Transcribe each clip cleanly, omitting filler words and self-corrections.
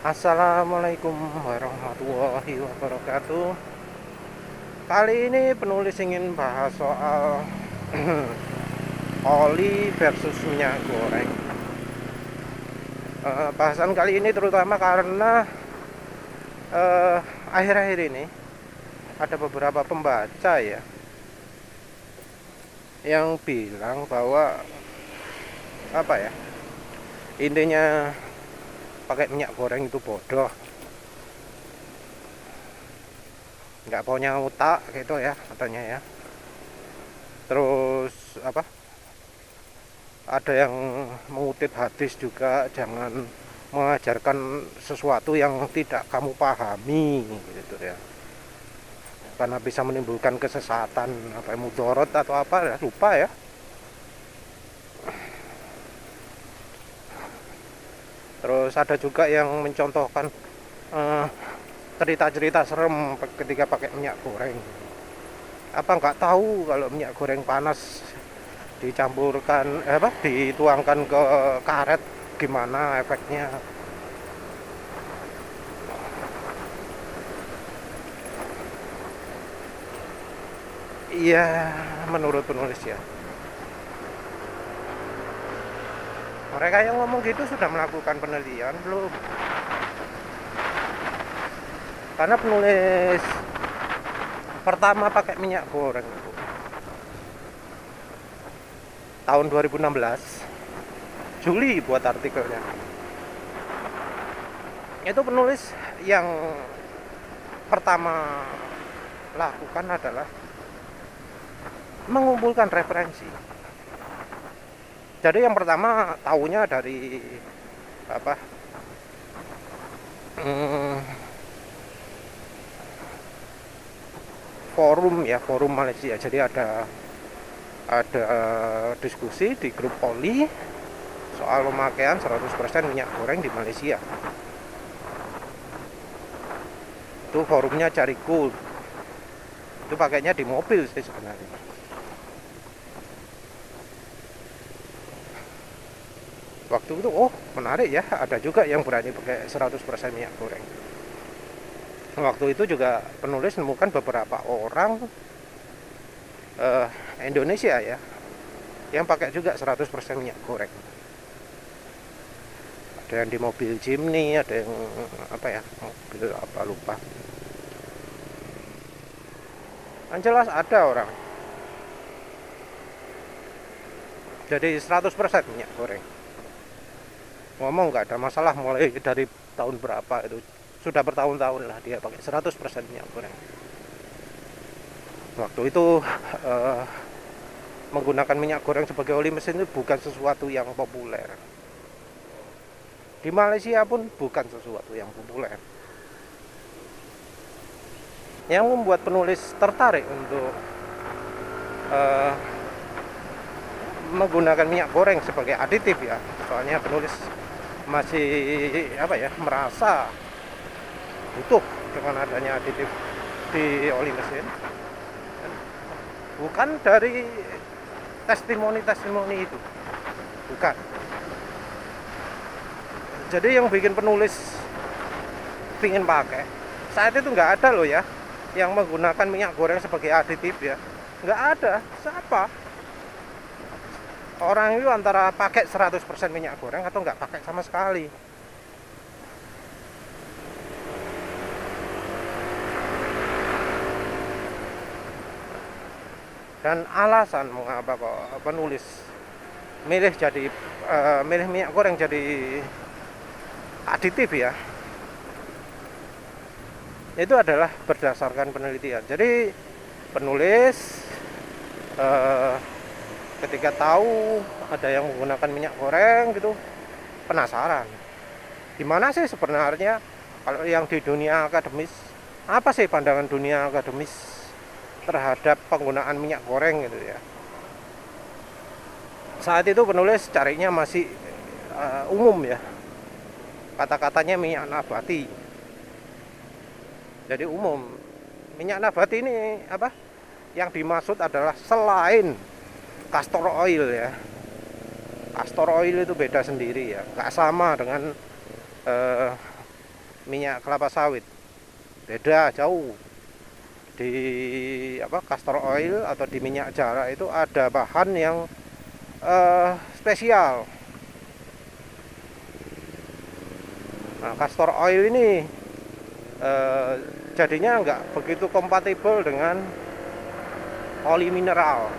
Assalamualaikum warahmatullahi wabarakatuh. Kali ini penulis ingin bahas soal oli versus minyak goreng. Bahasan kali ini terutama karena eh, akhir-akhir ini ada beberapa pembaca ya yang bilang bahwa apa ya, intinya pakai minyak goreng itu bodoh, nggak punya otak gitu ya katanya ya. Terus apa, ada yang mengutip hadis juga, jangan mengajarkan sesuatu yang tidak kamu pahami gitu ya, karena bisa menimbulkan kesesatan, apa mudorot atau apa ya, lupa ya. Terus ada juga yang mencontohkan eh, cerita-cerita serem ketika pakai minyak goreng. Apa nggak tahu kalau minyak goreng panas dicampurkan dituangkan ke karet, gimana efeknya. Iya, menurut penulis ya, mereka yang ngomong gitu sudah melakukan penelitian belum? Karena penulis pertama pakai minyak goreng itu tahun 2016, Juli buat artikelnya. Itu penulis yang pertama lakukan adalah mengumpulkan referensi. Jadi yang pertama tahunya dari apa, hmm, forum ya, forum Malaysia. Jadi ada diskusi di grup oli soal pemakaian 100% minyak goreng di Malaysia. Itu forumnya Cari Cool. Itu pakainya di mobil sih sebenarnya. Waktu itu oh menarik ya, ada juga yang berani pakai 100% minyak goreng. Waktu itu juga penulis menemukan beberapa orang eh, Indonesia ya yang pakai juga 100% minyak goreng. Ada yang di mobil Jimny, ada yang apa ya, mobil apa lupa. Yang jelas ada orang jadi 100% minyak goreng. Ngomong nggak ada masalah mulai dari tahun berapa itu, sudah bertahun-tahun lah dia pakai 100% minyak goreng. Waktu itu eh, menggunakan minyak goreng sebagai oli mesin itu bukan sesuatu yang populer. Di Malaysia pun bukan sesuatu yang populer. Yang membuat penulis tertarik untuk eh, menggunakan minyak goreng sebagai aditif ya. Soalnya penulis masih apa ya, merasa butuh dengan adanya aditif di oli mesin. Bukan dari testimoni-testimoni itu, bukan. Jadi yang bikin penulis pingin pakai, saat itu nggak ada loh ya yang menggunakan minyak goreng sebagai aditif ya, nggak ada. Siapa orang itu antara pakai 100% minyak goreng atau nggak pakai sama sekali. Dan alasan mengapa kok penulis milih jadi milih minyak goreng jadi aditif ya, itu adalah berdasarkan penelitian. Jadi penulis eh, ketika tahu ada yang menggunakan minyak goreng gitu, penasaran gimana sih sebenarnya kalau yang di dunia akademis, apa sih pandangan dunia akademis terhadap penggunaan minyak goreng gitu ya. Saat itu penulis carinya masih umum ya, kata-katanya minyak nabati. Jadi umum, minyak nabati ini apa yang dimaksud adalah selain castor oil ya. Castor oil itu beda sendiri ya, nggak sama dengan eh, minyak kelapa sawit. Beda jauh. Di castor oil atau di minyak jarak itu ada bahan yang spesial. Nah, castor oil ini jadinya nggak begitu kompatibel dengan oli mineral.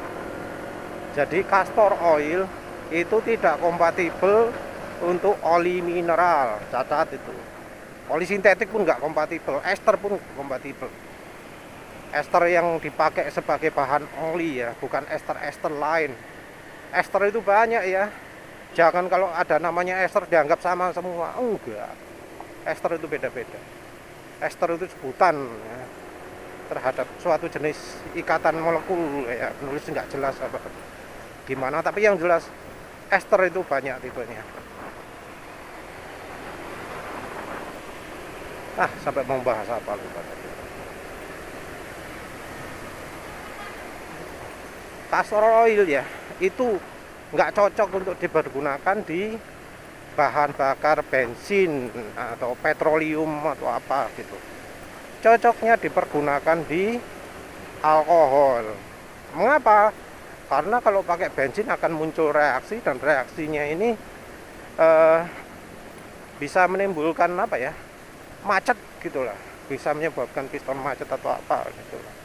Jadi castor oil itu tidak kompatibel untuk oli mineral, catat itu. Oli sintetik pun nggak kompatibel, ester pun nggak kompatibel. Ester yang dipakai sebagai bahan oli ya, bukan ester-ester lain. Ester itu banyak ya. Jangan kalau ada namanya ester dianggap sama semua. Enggak. Ester itu beda-beda. Ester itu sebutan ya, terhadap suatu jenis ikatan molekul ya. Penulis nggak jelas apa gimana, tapi yang jelas ester itu banyak tipenya. Sampai mau bahas apa lupa tadi. Castor oil ya, itu nggak cocok untuk dipergunakan di bahan bakar bensin atau petroleum atau apa gitu. Cocoknya dipergunakan di alkohol. Mengapa? Karena kalau pakai bensin akan muncul reaksi, dan reaksinya ini bisa menimbulkan macet gitulah, bisa menyebabkan piston macet atau apa gitulah.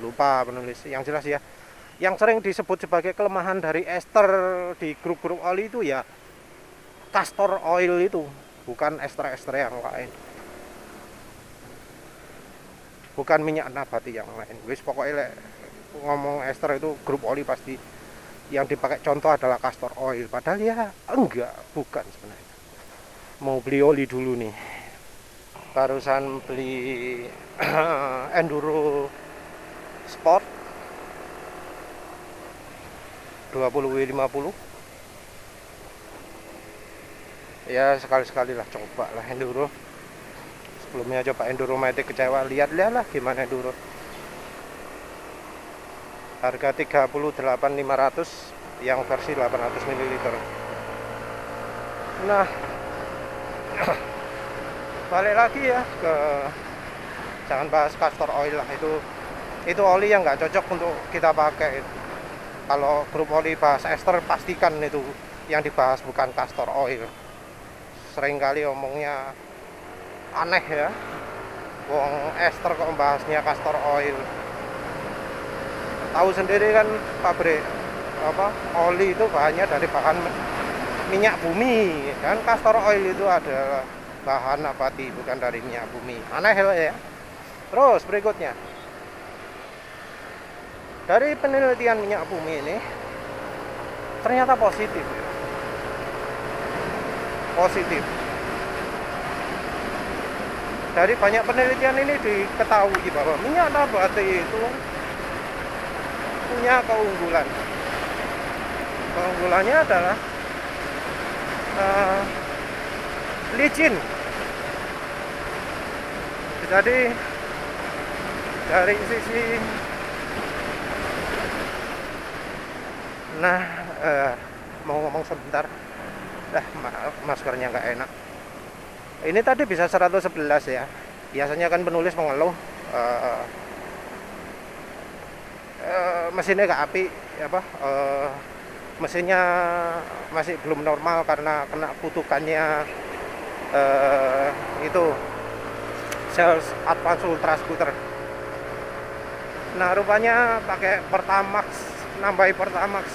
Lupa penulis, yang jelas ya, yang sering disebut sebagai kelemahan dari ester di grup-grup oli itu ya castor oil itu, bukan ester-ester yang lain, bukan minyak nabati yang lain. Wis pokoknya ngomong ester itu grup oli pasti yang dipakai contoh adalah castor oil, padahal ya enggak, bukan sebenarnya. Mau beli oli dulu nih, barusan beli enduro sport 20W50 ya, sekali-sekali lah coba lah enduro. Sebelumnya coba enduro matic kecewa, lihat-lihat lah gimana enduro. Harga 38.500 yang versi 800 ml. Nah, balik lagi ya ke, jangan bahas castor oil lah, itu oli yang nggak cocok untuk kita pakai. Kalau grup oli bahas ester, pastikan itu yang dibahas bukan castor oil. Seringkali omongnya aneh ya, wong ester kok membahasnya castor oil. Tahu sendiri kan pabrik oli itu bahannya dari bahan minyak bumi, dan castor oil itu adalah bahan nabati, bukan dari minyak bumi. Aneh ya. Terus berikutnya, dari penelitian minyak bumi ini ternyata positif. Dari banyak penelitian ini diketahui bahwa minyak nabati itu punya keunggulan. Keunggulannya adalah licin. Jadi dari sisi mau ngomong sebentar, maskernya nggak enak. Ini tadi bisa 111 ya. Biasanya kan penulis mengeluh mesinnya nggak api, mesinnya masih belum normal karena kena kutukannya itu sales advance ultra scooter. Nah, rupanya pakai Pertamax, nambahi Pertamax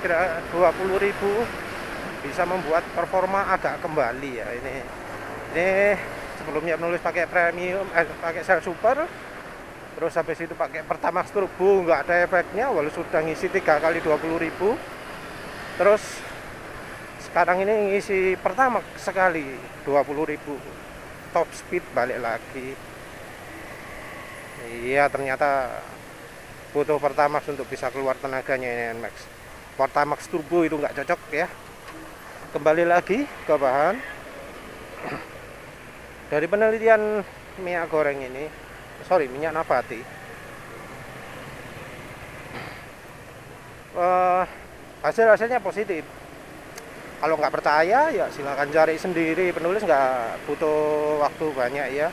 kira 20.000 bisa membuat performa agak kembali ya. Ini sebelumnya penulis pakai premium, pakai sel super, terus habis itu pakai Pertamax turbo, nggak ada efeknya walau sudah ngisi 3 kali 20.000. Terus sekarang ini ngisi Pertamax sekali 20.000 top speed, balik lagi. Iya, ternyata butuh Pertamax untuk bisa keluar tenaganya ini NMAX. Pertamax turbo itu nggak cocok ya. Kembali lagi ke bahan. Dari penelitian minyak goreng ini, minyak nabati, hasilnya positif. Kalau nggak percaya ya silakan cari sendiri, penulis nggak butuh waktu banyak ya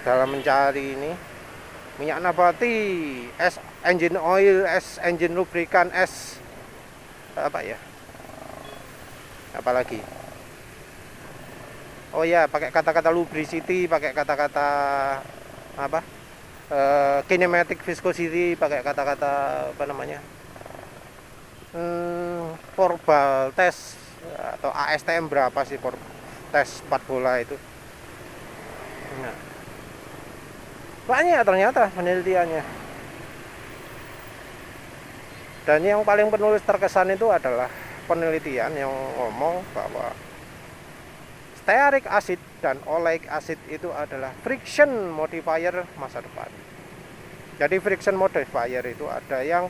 dalam mencari ini. Minyak nabati, es engine oil, es engine lubrikan, es apa ya, apalagi, oh ya, pakai kata-kata lubricity, pakai kata-kata apa, kinematic viscosity, pakai kata-kata apa namanya, Porbal test atau ASTM berapa sih tes 4 bola itu. Nah, banyak ternyata penelitiannya. Dan yang paling penulis terkesan itu adalah penelitian yang ngomong bahwa stearic acid dan oleic acid itu adalah friction modifier masa depan. Jadi friction modifier itu ada yang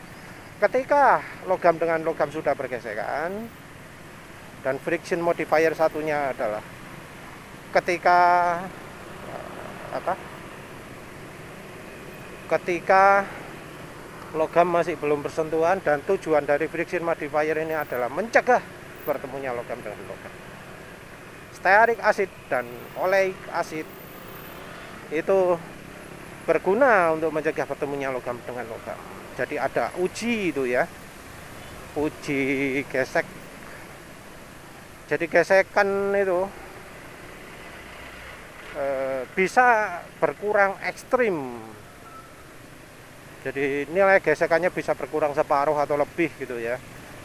ketika logam dengan logam sudah bergesekan, dan friction modifier satunya adalah ketika apa? Ketika logam masih belum bersentuhan, dan tujuan dari friction modifier ini adalah mencegah bertemunya logam dengan logam. Stearic acid dan oleic acid itu berguna untuk mencegah bertemunya logam dengan logam. Jadi ada uji itu ya, uji gesek. Jadi gesekan itu bisa berkurang ekstrim. Jadi nilai gesekannya bisa berkurang separuh atau lebih gitu ya,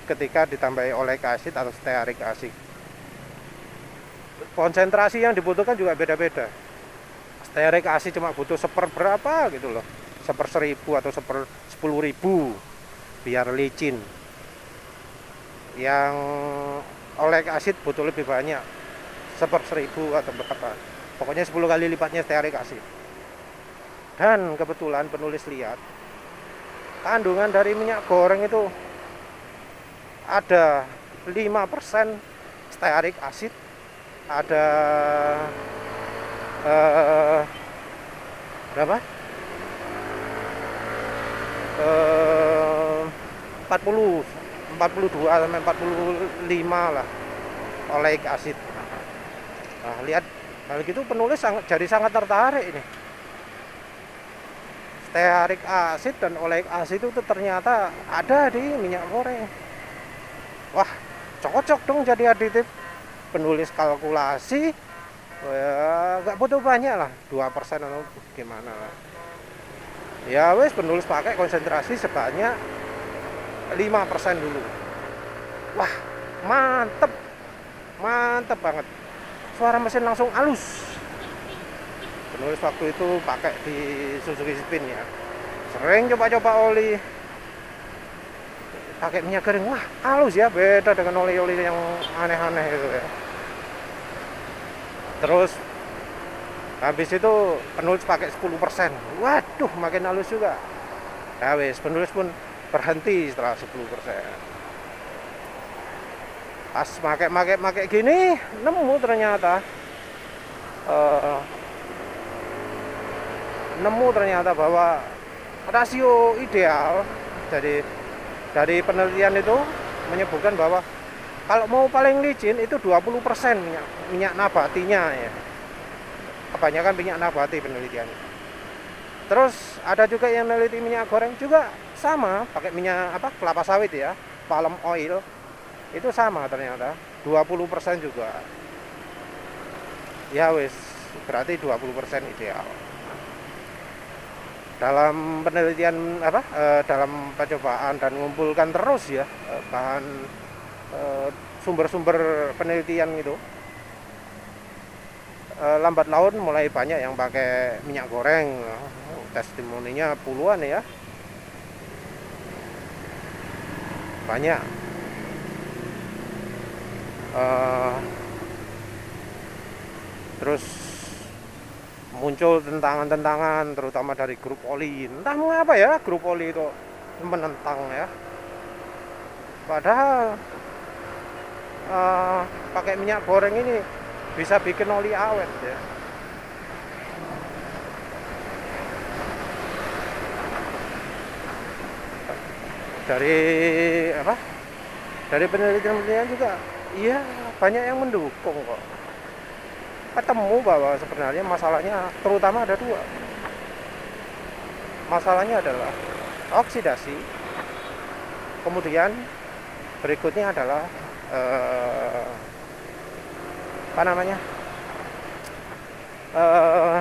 ketika ditambahi oleic acid atau stearic acid. Konsentrasi yang dibutuhkan juga beda-beda. Stearic acid cuma butuh seperberapa gitu loh, 1/1000 atau 10.000 biar licin. Yang oleic acid butuh lebih banyak, 1/1000 atau berapa, pokoknya 10 kali lipatnya stearic acid. Dan kebetulan penulis lihat kandungan dari minyak goreng itu ada 5% stearic acid, ada berapa? 40, 42 sampai 45 lah oleic acid. Nah, lihat hal gitu penulis sangat tertarik ini. Stearic acid dan oleic acid itu ternyata ada di minyak goreng. Wah, cocok dong jadi aditif. Penulis kalkulasi, ya nggak butuh banyak lah, 2% atau gimana lah. Ya wes, penulis pakai konsentrasi sebanyak 5% dulu. Wah, mantep, mantep banget. Suara mesin langsung halus. Penulis waktu itu pakai di Suzuki Spin ya. Sering coba-coba oli pakai minyak goreng, wah halus ya, beda dengan oli-oli yang aneh-aneh itu ya. Terus habis itu penulis pakai 10%, waduh makin halus juga. Ya wes, penulis pun berhenti setelah 10%. Pas pakai gini, nemu ternyata bahwa rasio ideal dari penelitian itu menyebutkan bahwa kalau mau paling licin itu 20% minyak nabatinya ya. Kebanyakan minyak nabati penelitiannya. Terus ada juga yang meneliti minyak goreng juga sama, pakai minyak kelapa sawit ya, palm oil. Itu sama ternyata, 20% juga. Ya wis, berarti 20% ideal. Dalam penelitian dalam percobaan dan mengumpulkan terus ya bahan sumber-sumber penelitian itu, lambat laun mulai banyak yang pakai minyak goreng. Testimoninya puluhan ya, banyak. Terus muncul tentangan-tentangan terutama dari grup oli. Entah mengapa ya grup oli itu menentang ya. Padahal pakai minyak goreng ini bisa bikin oli awet ya. Dari penelitian juga Iya, banyak yang mendukung kok. Ketemu bahwa sebenarnya masalahnya terutama ada dua. Masalahnya adalah oksidasi, kemudian berikutnya adalah eh, apa namanya, eh,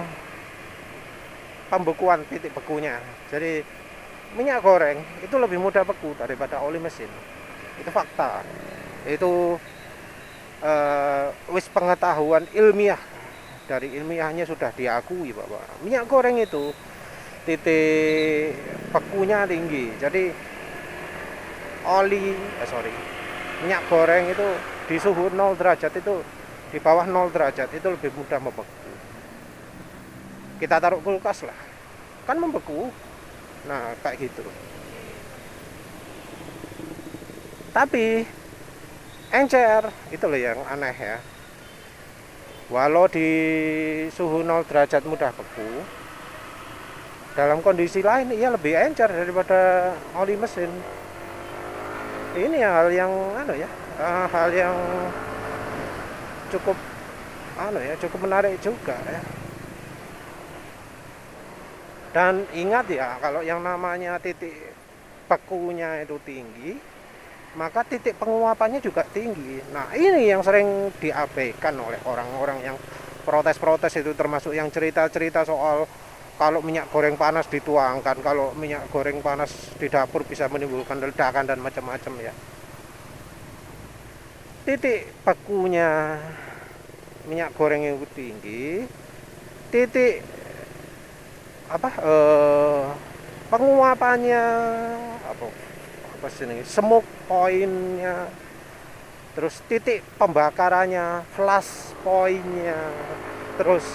pembekuan titik bekunya. Jadi minyak goreng itu lebih mudah beku daripada oli mesin. Itu fakta. Itu wis pengetahuan ilmiah, dari ilmiahnya sudah diakui bahwa minyak goreng itu titik bekunya tinggi. Jadi minyak goreng itu di suhu 0 derajat, itu di bawah 0 derajat itu lebih mudah membeku. Kita taruh kulkas lah, kan membeku. Nah kayak gitu. Tapi encer itu loh yang aneh ya. Walau di suhu 0 derajat mudah beku, dalam kondisi lain ia lebih encer daripada oli mesin. Ini hal yang hal yang cukup cukup menarik juga ya. Dan ingat ya, kalau yang namanya titik bekunya itu tinggi, maka titik penguapannya juga tinggi. Nah ini yang sering diabaikan oleh orang-orang yang protes-protes itu, termasuk yang cerita-cerita soal kalau minyak goreng panas dituangkan, kalau minyak goreng panas di dapur bisa menimbulkan ledakan dan macam-macam ya. Titik bekunya minyak goreng yang tinggi, titik penguapannya apa sih, smoke pointnya, terus titik pembakarannya, flash pointnya, terus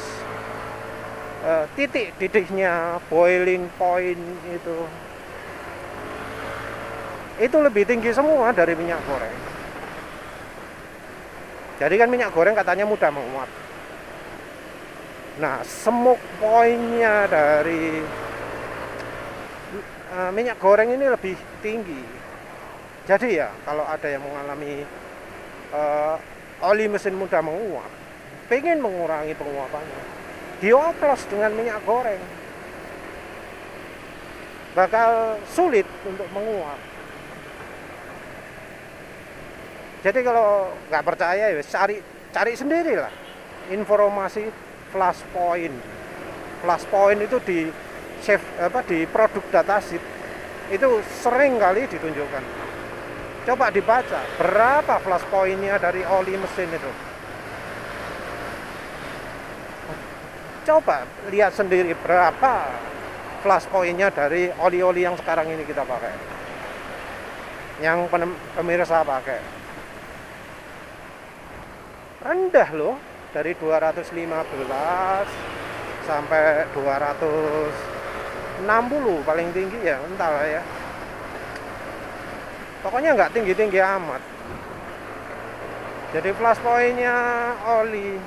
titik didihnya, boiling point itu lebih tinggi semua dari minyak goreng. Jadi kan minyak goreng katanya mudah menguap. Nah, smoke pointnya dari minyak goreng ini lebih tinggi. Jadi ya, kalau ada yang mengalami oli mesin mudah menguap, pengen mengurangi penguapannya, dioplos dengan minyak goreng, bakal sulit untuk menguap. Jadi kalau nggak percaya ya cari sendirilah informasi flash point. Flash point itu di produk datasheet itu sering kali ditunjukkan. Coba dibaca berapa flash pointnya dari oli mesin itu. Coba lihat sendiri berapa flash pointnya dari oli-oli yang sekarang ini kita pakai, yang pemirsa pakai. Rendah loh, dari 215 sampai 260 paling tinggi ya, entahlah ya. Pokoknya nggak tinggi-tinggi amat. Jadi flash pointnya oli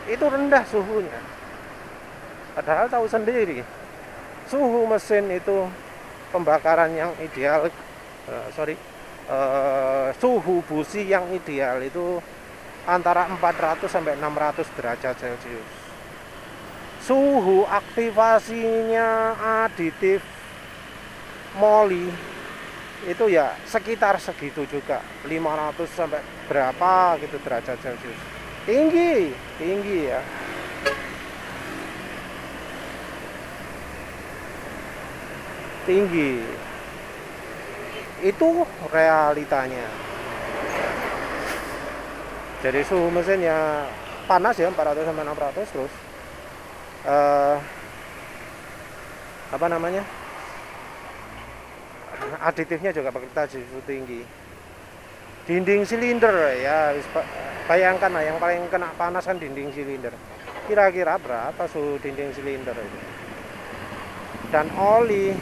itu rendah suhunya. Padahal tahu sendiri, suhu mesin itu pembakaran yang ideal, suhu busi yang ideal itu antara 400 sampai 600 derajat Celcius. Suhu aktivasinya aditif moli itu ya sekitar segitu juga, 500 sampai berapa gitu derajat Celcius. Tinggi ya. Tinggi. Itu realitanya. Jadi suhu mesin ya panas ya, 400 sampai 600, terus aditifnya juga bekerja di suhu tinggi. Dinding silinder ya, bayangkan lah, yang paling kena panas kan dinding silinder. Kira-kira berapa suhu dinding silinder itu? Dan oli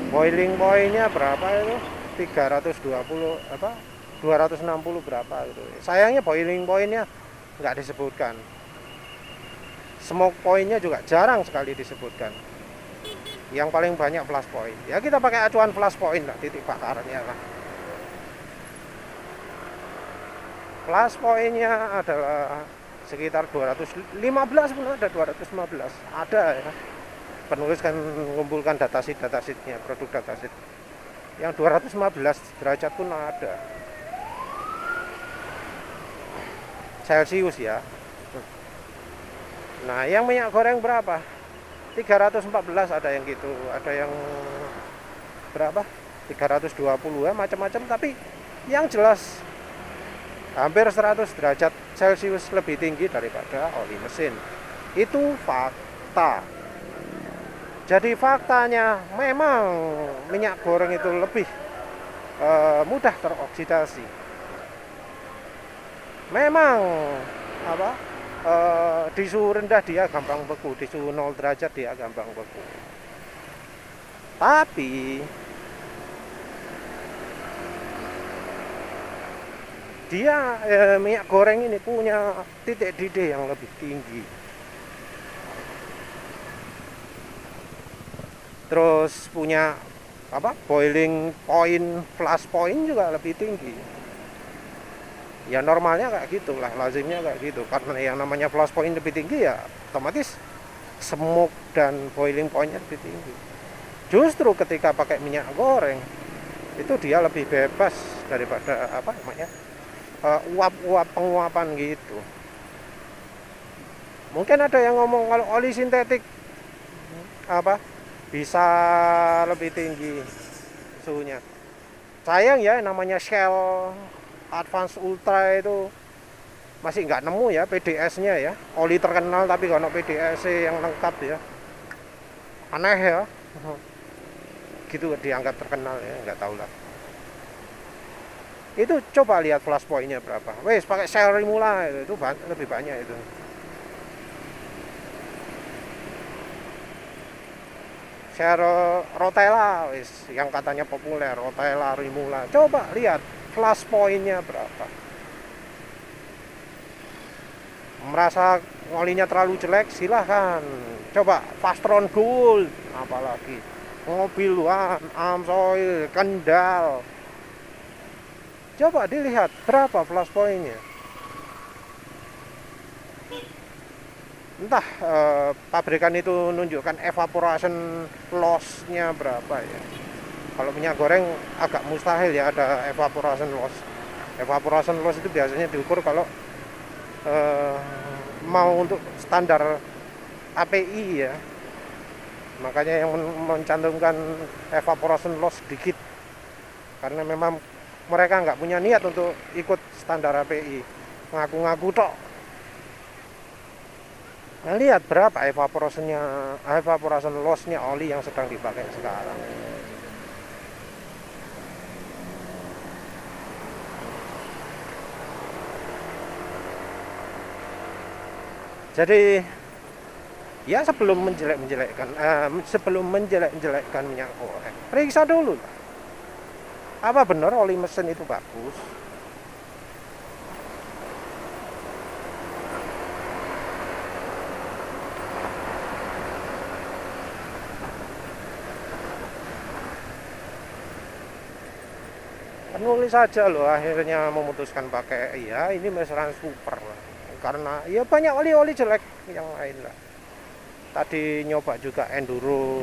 boiling pointnya berapa itu? 320 260 berapa gitu. Sayangnya boiling pointnya nggak disebutkan. Smoke pointnya juga jarang sekali disebutkan. Yang paling banyak flash point. Ya kita pakai acuan flash point lah, titik bakarannya lah. Plus poinnya adalah sekitar 215 pun ada, 215 ada ya. Penulis kan mengumpulkan datasheetnya, produk datasheet. Yang 215 derajat pun ada. Celcius ya. Nah, yang minyak goreng berapa? 314 ada yang gitu, ada yang berapa? 320 ya, macam-macam, tapi yang jelas hampir 100 derajat Celcius lebih tinggi daripada oli mesin. Itu fakta. Jadi faktanya memang minyak goreng itu lebih mudah teroksidasi. Memang apa? Di suhu rendah dia gampang beku, di suhu 0 derajat dia gampang beku. Tapi dia minyak goreng ini punya titik didih yang lebih tinggi. Terus punya apa? Boiling point, flash point juga lebih tinggi. Ya normalnya kayak gitulah, lazimnya kayak gitu. Karena yang namanya flash point lebih tinggi ya otomatis smoke dan boiling pointnya lebih tinggi. Justru ketika pakai minyak goreng itu dia lebih bebas daripada apa namanya uap-uap penguapan gitu. Mungkin ada yang ngomong kalau oli sintetik apa bisa lebih tinggi suhunya. Sayang ya, namanya Shell Advance Ultra itu masih nggak nemu ya PDS-nya ya. Oli terkenal tapi kalau PDS yang lengkap ya. Aneh ya. Gitu dianggap terkenal ya, nggak tahu lah. Itu coba lihat flash point-nya berapa. Wes pakai Shell Rimula itu lebih banyak itu. Shell Rotella wes yang katanya populer, Rotella Rimula. Coba lihat flash point-nya berapa. Merasa olinya terlalu jelek, silahkan coba Fastron Gold, apalagi Mobil One, Amsoil, Kendal. Coba dilihat berapa flash point-nya. Entah pabrikan itu nunjukkan evaporation loss-nya berapa ya. Kalau minyak goreng agak mustahil ya ada evaporation loss. Evaporation loss itu biasanya diukur kalau mau untuk standar API ya. Makanya yang mencantumkan evaporation loss sedikit. Karena memang mereka nggak punya niat untuk ikut standar API. Ngaku-ngaku tok. Nah, lihat berapa evaporation loss-nya oli yang sedang dipakai sekarang. Jadi ya sebelum menjelek-jelekkan minyak goreng, periksa dulu lah. Apa benar oli mesin itu bagus? Penulis saja loh akhirnya memutuskan pakai ya ini mesin super lah. Karena ya banyak oli-oli jelek yang lain lah. Tadi nyoba juga enduro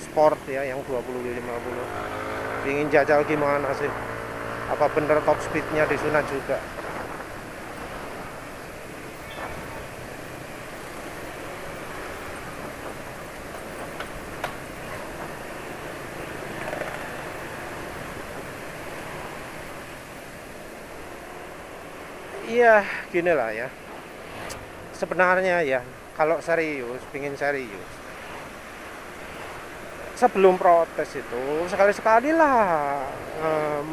sport ya yang 20-50. Ingin jajal gimana sih? Apa bener top speednya disunat juga? Iya, gini lah ya. Sebenarnya ya, kalau pingin serius, sebelum protes itu sekali-sekali lah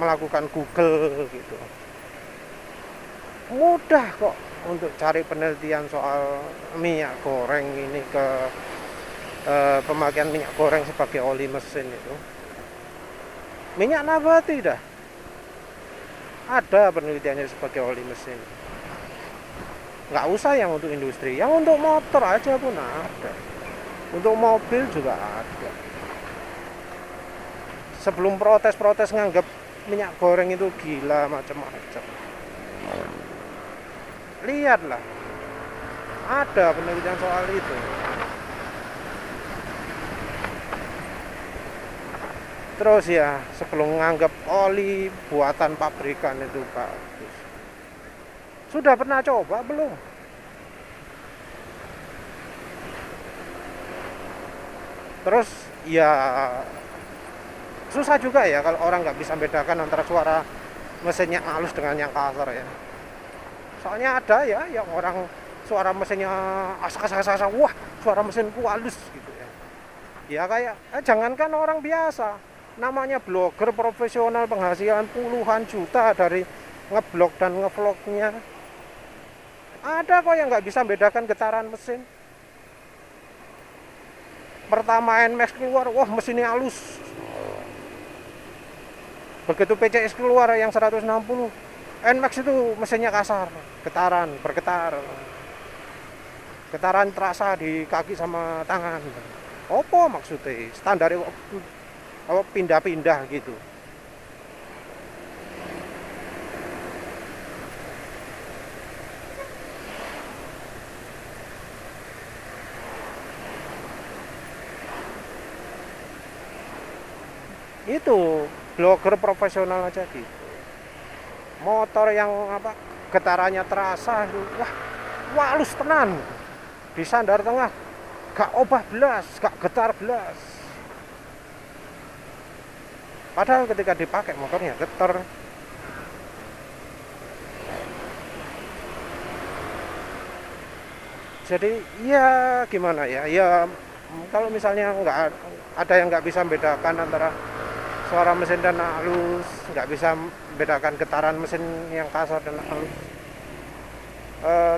melakukan Google gitu. Mudah kok untuk cari penelitian soal minyak goreng ini ke pemakaian minyak goreng sebagai oli mesin itu. Minyak nabati dah. Ada penelitiannya sebagai oli mesin. Nggak usah yang untuk industri, yang untuk motor aja pun ada. Untuk mobil juga ada. Sebelum protes-protes nganggap minyak goreng itu gila macam-macam. lihatlah, ada penelitian soal itu. Terus ya, sebelum menganggap oli buatan pabrikan itu bagus, sudah pernah coba belum? Terus ya susah juga ya kalau orang nggak bisa bedakan antara suara mesinnya halus dengan yang kasar ya. Soalnya ada ya yang orang suara mesinnya asak-asak, wah suara mesinku halus gitu ya. Ya kayak jangankan orang biasa, namanya blogger profesional penghasilan puluhan juta dari ngeblog dan ngevlognya, ada kok yang nggak bisa bedakan getaran mesin. Pertama NMAX keluar, wah mesinnya halus. Begitu PCX keluar yang 160, NMAX itu mesinnya kasar, bergetar. Getaran terasa di kaki sama tangan. Apa maksudnya? Standar pindah-pindah gitu. Itu blogger profesional aja gitu. Motor yang getarannya terasa, wah halus tenan. Di sandar tengah gak obah belas, gak getar belas. Padahal ketika dipakai motornya getar. Jadi ya gimana ya, ya kalau misalnya nggak ada yang nggak bisa membedakan antara suara mesin dan halus, nggak bisa membedakan getaran mesin yang kasar dan halus,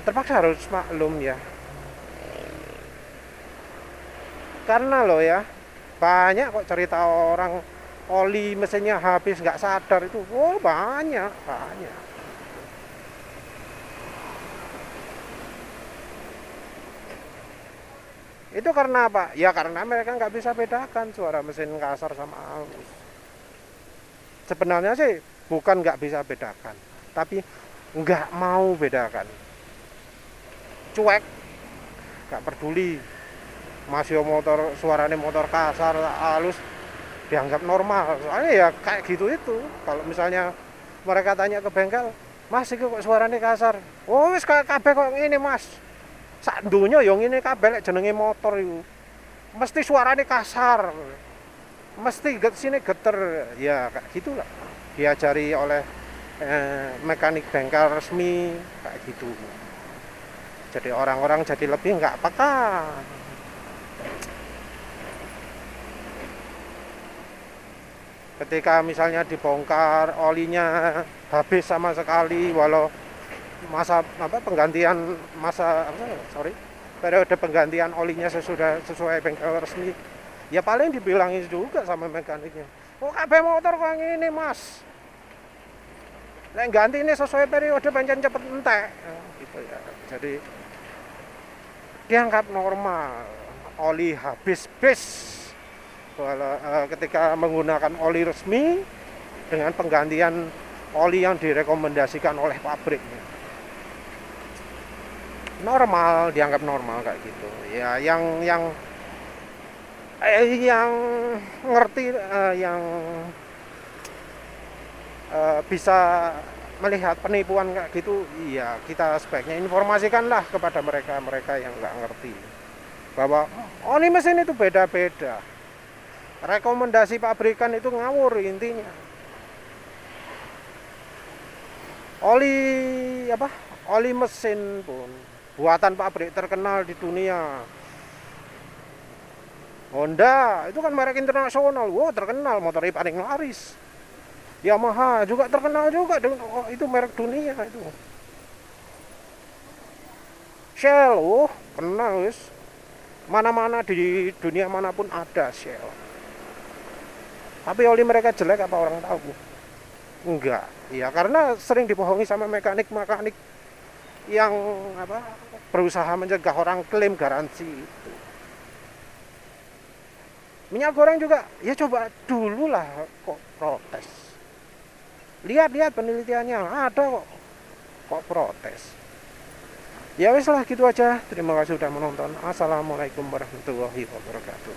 terpaksa harus maklum ya. Karena loh ya, banyak kok cerita orang oli mesinnya habis nggak sadar itu. Oh banyak. Itu karena apa? Ya karena mereka nggak bisa bedakan suara mesin kasar sama halus. Sebenarnya sih bukan nggak bisa bedakan, tapi nggak mau bedakan. Cuek, nggak peduli. Masih motor, suaranya motor kasar, halus, dianggap normal. Soalnya ya kayak gitu itu. Kalau misalnya mereka tanya ke bengkel, Mas itu kok suaranya kasar? Oh wis kayak kabeh kok ini Mas. Sak donya yo ngene kabeh lek jenenge motor iku. Mesti suaranya kasar. Mesti sini geter. Ya kayak gitulah. Diajari oleh mekanik bengkel resmi kayak gitu. Jadi orang-orang jadi lebih nggak peka. Ketika misalnya dibongkar olinya habis sama sekali, walau periode penggantian olinya sesuai bengkel resmi, ya paling dibilangin juga sama mekaniknya, kok kabeh motor kok ngene Mas, lek ganti ini sesuai periode pancen cepet entek gitu ya. Jadi dianggap normal oli habis bis ketika menggunakan oli resmi dengan penggantian oli yang direkomendasikan oleh pabriknya. Normal, dianggap normal kayak gitu. Ya yang ngerti, yang bisa melihat penipuan kayak gitu, iya kita sebaiknya informasikanlah kepada mereka yang nggak ngerti bahwa oli mesin itu beda-beda. Rekomendasi pabrikan itu ngawur intinya. Oli mesin pun buatan pabrik terkenal di dunia. Honda itu kan merek internasional, wow terkenal, motornya paling laris. Yamaha juga terkenal juga, itu merek dunia itu. Shell, kenal wis. Mana-mana di dunia manapun ada Shell. Tapi oli mereka jelek apa orang tahu? Enggak. Ya karena sering dibohongi sama mekanik yang berusaha mencegah orang klaim garansi itu. Minyak goreng juga, ya coba dulu lah kok protes. Lihat penelitiannya ada kok protes. Ya wes lah gitu aja. Terima kasih sudah menonton. Assalamualaikum warahmatullahi wabarakatuh.